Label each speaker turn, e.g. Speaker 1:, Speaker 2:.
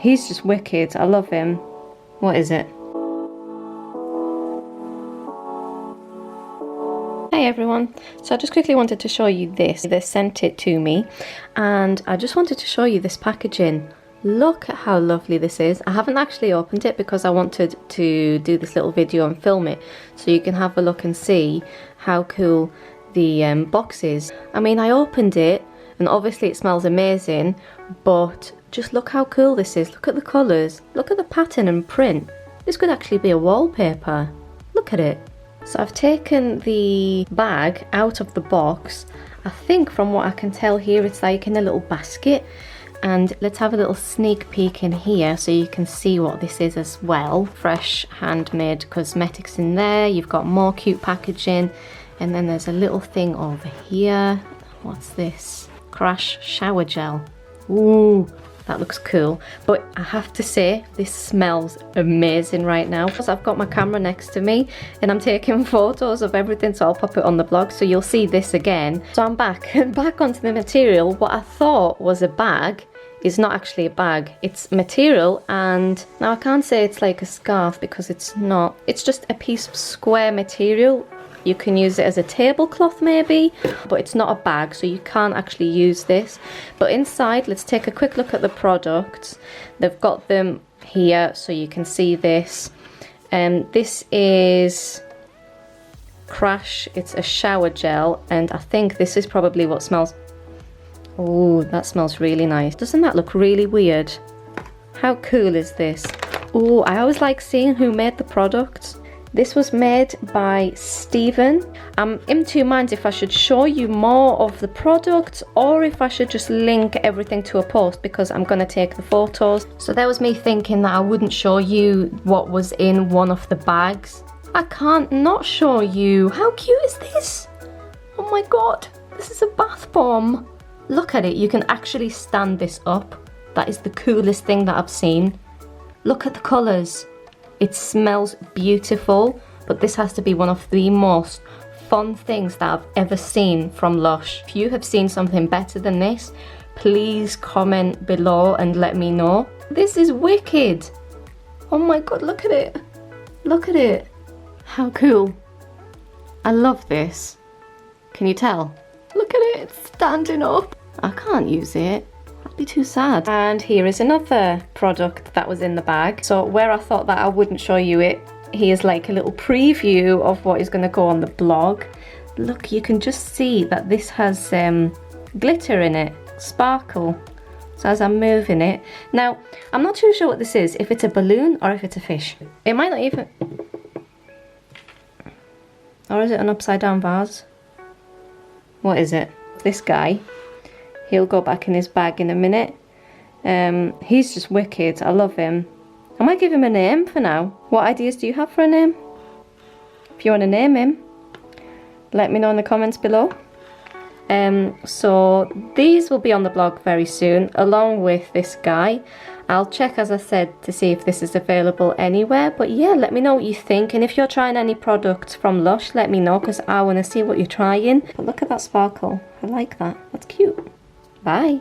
Speaker 1: He's just wicked. I love him. What is it? Hey everyone, so I just quickly wanted to show you this. They sent it to me and I just wanted to show you this packaging. Look at how lovely this is. I haven't actually opened it because I wanted to do this little video and film it so you can have a look and see how cool the box is. I mean, I opened it and obviously it smells amazing, but just look how cool this is. Look at the colours, look at the pattern and print. This could actually be a wallpaper. Look at it. So I've taken the bag out of the box. I think from what I can tell here it's like in a little basket. And let's have a little sneak peek in here so you can see what this is as well. Fresh handmade cosmetics in there. You've got more cute packaging. And then there's a little thing over here. What's this? Crash shower gel. Ooh, that looks cool. But I have to say, this smells amazing right now. Because I've got my camera next to me and I'm taking photos of everything, so I'll pop it on the blog so you'll see this again. So I'm back onto the material. What I thought was a bag is not actually a bag. It's material, and now I can't say it's like a scarf because it's not. It's just a piece of square material. You can use it as a tablecloth maybe, but it's not a bag, so you can't actually use this. But inside, let's take a quick look at the products. They've got them here so you can see this. This is Crash. It's a shower gel, and I think this is probably what smells. Oh, that smells really nice. Doesn't that look really weird? How cool is this? Oh, I always like seeing who made the product. This was made by Stephen. I'm in two minds if I should show you more of the product or if I should just link everything to a post because I'm going to take the photos. So that was me thinking that I wouldn't show you what was in one of the bags. I can't not show you. How cute is this? Oh my god, this is a bath bomb. Look at it, you can actually stand this up. That is the coolest thing that I've seen. Look at the colours. It smells beautiful, but this has to be one of the most fun things that I've ever seen from Lush. If you have seen something better than this, please comment below and let me know. This is wicked. Oh my god, look at it. Look at it. How cool. I love this. Can you tell? Look at it, it's standing up. I can't use it. That'd be too sad. And here is another product that was in the bag. So where I thought that I wouldn't show you it, here's like a little preview of what is going to go on the blog. Look, you can just see that this has glitter in it, sparkle. So as I'm moving it. Now, I'm not too sure what this is, if it's a balloon or if it's a fish. It might not even... Or is it an upside down vase? What is it? This guy. He'll go back in his bag in a minute. He's just wicked. I love him. I might give him a name for now. What ideas do you have for a name? If you want to name him, let me know in the comments below. So these will be on the blog very soon, along with this guy. I'll check, as I said, to see if this is available anywhere. But yeah, let me know what you think. And if you're trying any products from Lush, let me know, because I want to see what you're trying. But look at that sparkle. I like that. That's cute. Bye.